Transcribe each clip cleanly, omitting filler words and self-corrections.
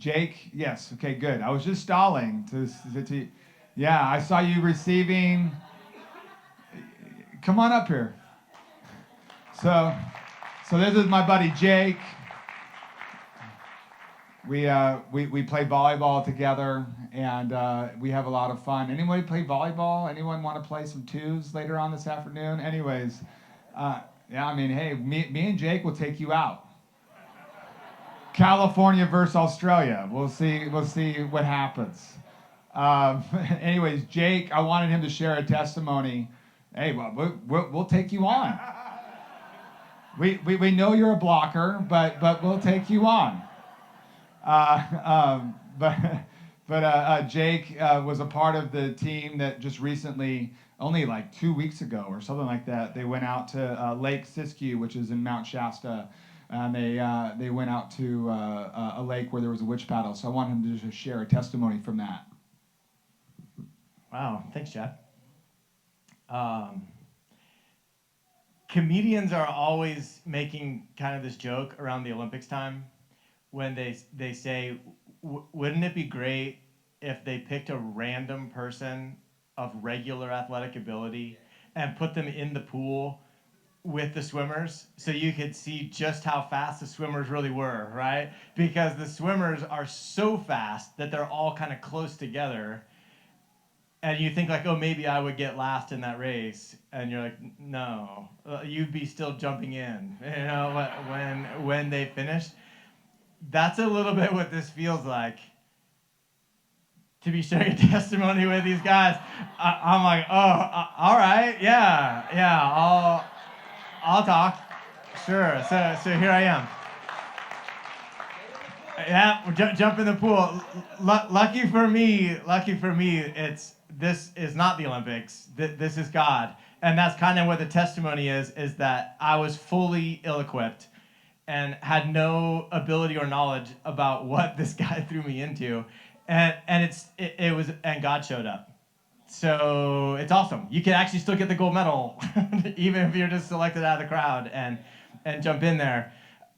Jake, yes, okay, good. I was just stalling to yeah, I saw you receiving. Come on up here. So this is my buddy Jake. We play volleyball together, and we have a lot of fun. Anybody play volleyball? Anyone want to play some twos later on this afternoon? Anyways, yeah, I mean, hey, me and Jake will take you out. California versus Australia. We'll see what happens. Anyways, Jake, I wanted him to share a testimony. Hey, well, we'll take you on. We know you're a blocker, but we'll take you on. But Jake was a part of the team that just recently, only like 2 weeks ago or something like that, they went out to Lake Siskiyou, which is in Mount Shasta, and they went out to a lake where there was a witch paddle. So I want him to just share a testimony from that. Wow, thanks, Chad. Comedians are always making kind of this joke around the Olympics time when they say, wouldn't it be great if they picked a random person of regular athletic ability and put them in the pool with the swimmers so you could see just how fast the swimmers really were, right? Because the swimmers are so fast that they're all kind of close together. And you think like, oh, maybe I would get last in that race. And you're like, no, you'd be still jumping in, you know, when they finish. That's a little bit what this feels like. To be sharing a testimony with these guys, I'm like, oh, all right, yeah, I'll talk, sure. So here I am. Yeah, jump in the pool. Lucky for me, this is not the Olympics. This is God, and that's kind of what the testimony is that I was fully ill-equipped and had no ability or knowledge about what this guy threw me into, and God showed up. So it's awesome. You can actually still get the gold medal, even if you're just selected out of the crowd and jump in there.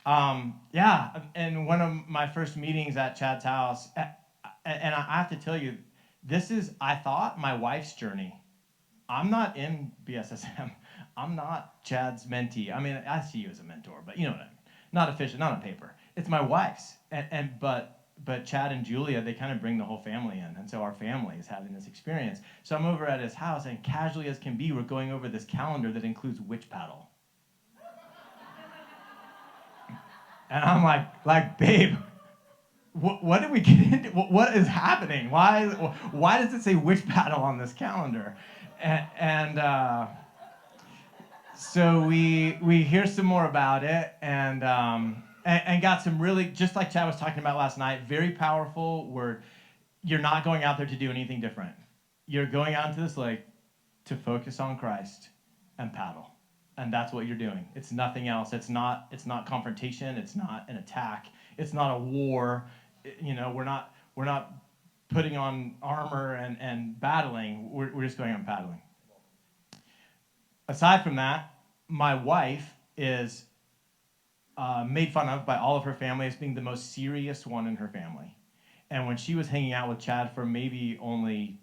Yeah, and one of my first meetings at Chad's house, and I have to tell you, this is, I thought, my wife's journey. I'm not in BSSM. I'm not Chad's mentee. I mean, I see you as a mentor, but you know what I mean. Not official, not on paper. It's my wife's, but Chad and Julia, they kind of bring the whole family in, and so our family is having this experience. So I'm over at his house, and casually as can be, we're going over this calendar that includes witch paddle. And I'm like, babe, what did we get into? What is happening? Why does it say witch paddle on this calendar? So we hear some more about it, and got some really, just like Chad was talking about last night, very powerful word. You're not going out there to do anything different. You're going out into this lake to focus on Christ and paddle. And that's what you're doing. It's nothing else. It's not confrontation. It's not an attack. It's not a war. You know, we're not putting on armor and battling. We're just going out paddling. Aside from that, my wife is made fun of by all of her family as being the most serious one in her family. And when she was hanging out with Chad for maybe only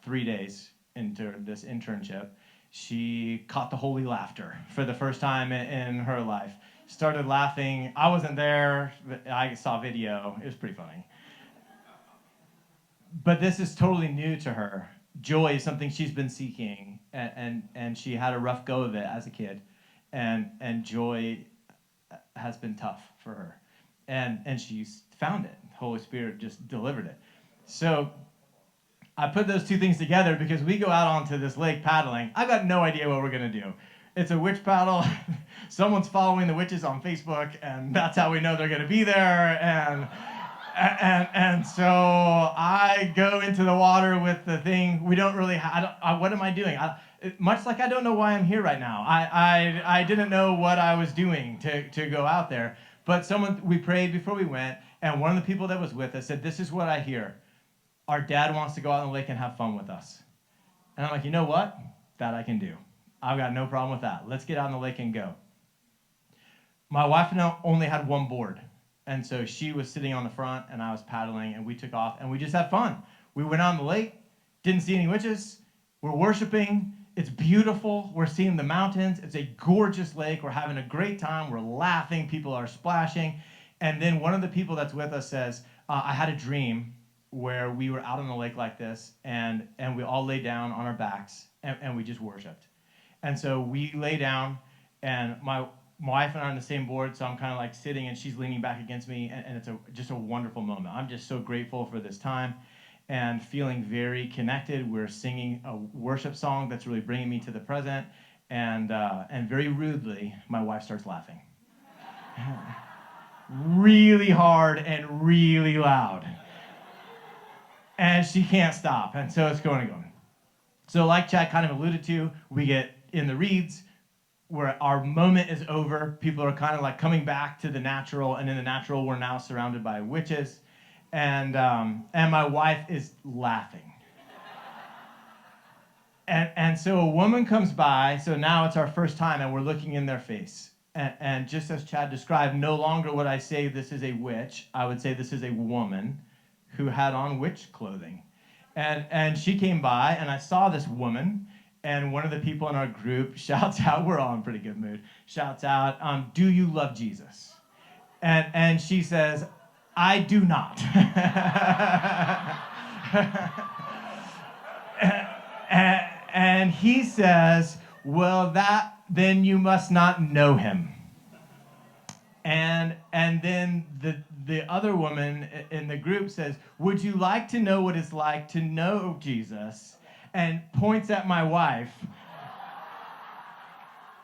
3 days into this internship, she caught the holy laughter for the first time in her life. Started laughing. I wasn't there, but I saw video. It was pretty funny. But this is totally new to her. Joy is something she's been seeking, and she had a rough go of it as a kid. And joy has been tough for her. And she's found it. The Holy Spirit just delivered it. So I put those two things together because we go out onto this lake paddling. I've got no idea what we're going to do. It's a witch paddle. Someone's following the witches on Facebook, and that's how we know they're going to be there. And so I go into the water with the thing. We don't really. What am I doing? Much like I don't know why I'm here right now. I didn't know what I was doing to go out there. But we prayed before we went, and one of the people that was with us said, "This is what I hear. Our dad wants to go out on the lake and have fun with us." And I'm like, you know what? That I can do. I've got no problem with that. Let's get out on the lake and go. My wife and I only had one board. And so she was sitting on the front, and I was paddling, and we took off, and we just had fun. We went out on the lake, didn't see any witches. We're worshiping. It's beautiful. We're seeing the mountains. It's a gorgeous lake. We're having a great time. We're laughing. People are splashing. And then one of the people that's with us says, I had a dream where we were out on the lake like this, and we all lay down on our backs, and we just worshiped. And so we lay down, and my wife and I are on the same board, so I'm kind of like sitting, and she's leaning back against me, and it's just a wonderful moment. I'm just so grateful for this time and feeling very connected. We're singing a worship song that's really bringing me to the present, and very rudely, my wife starts laughing. Really hard and really loud. And she can't stop, and so it's going and going. So like Chad kind of alluded to, we get in the reeds, where our moment is over. People are kind of like coming back to the natural, and in the natural, we're now surrounded by witches, and my wife is laughing. And so a woman comes by, so now it's our first time, and we're looking in their face. And just as Chad described, no longer would I say this is a witch. I would say this is a woman who had on witch clothing. And she came by, and I saw this woman, and one of the people in our group shouts out, we're all in pretty good mood, shouts out, do you love Jesus? And she says, I do not. and he says, well, then you must not know him. And then the other woman in the group says, would you like to know what it's like to know Jesus? And points at my wife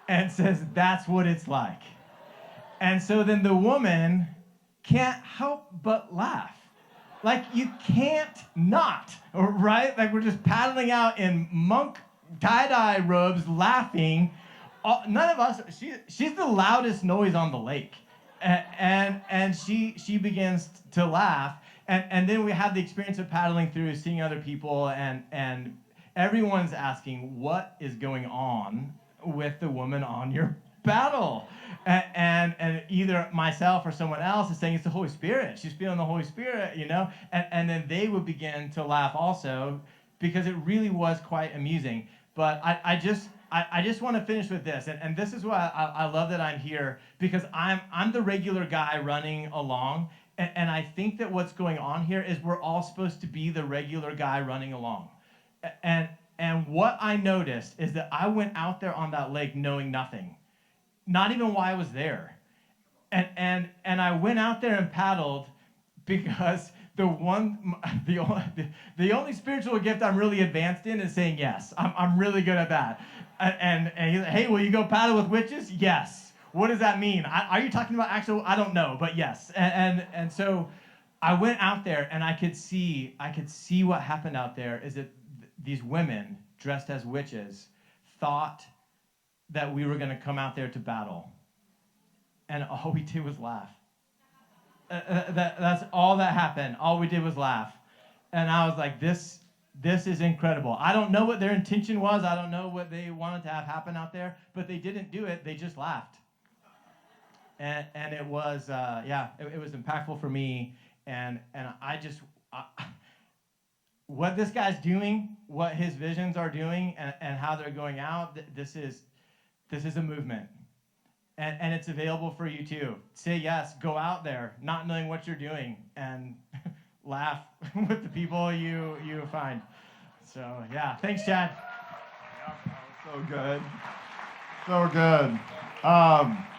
and says, that's what it's like. And so then the woman can't help but laugh. Like, you can't not, right? Like, we're just paddling out in monk tie-dye robes, laughing. None of us, she's the loudest noise on the lake. And she begins to laugh. And then we have the experience of paddling through, seeing other people, and everyone's asking, what is going on with the woman on your paddle? And either myself or someone else is saying it's the Holy Spirit. She's feeling the Holy Spirit, you know? And then they would begin to laugh also, because it really was quite amusing. But I just want to finish with this, and this is why I love that I'm here, because I'm the regular guy running along, and I think that what's going on here is we're all supposed to be the regular guy running along. And what I noticed is that I went out there on that lake knowing nothing, not even why I was there. And I went out there and paddled because the only spiritual gift I'm really advanced in is saying yes. I'm really good at that. And he's like, hey, will you go paddle with witches? Yes. What does that mean? Are you talking about actual? I don't know, but yes. And so I went out there, and I could see what happened out there is that these women dressed as witches thought that we were going to come out there to battle, and all we did was laugh. That's all that happened. All we did was laugh, and I was like, this is incredible. I don't know what their intention was. I don't know what they wanted to have happen out there, but they didn't do it. They just laughed, and it was it was impactful for me, and what this guy's doing, what his visions are doing, and how they're going out, this is a movement. And it's available for you too. Say yes, go out there, not knowing what you're doing, and laugh with the people you find. So yeah, thanks, Chad. Yeah, that was so good. So good.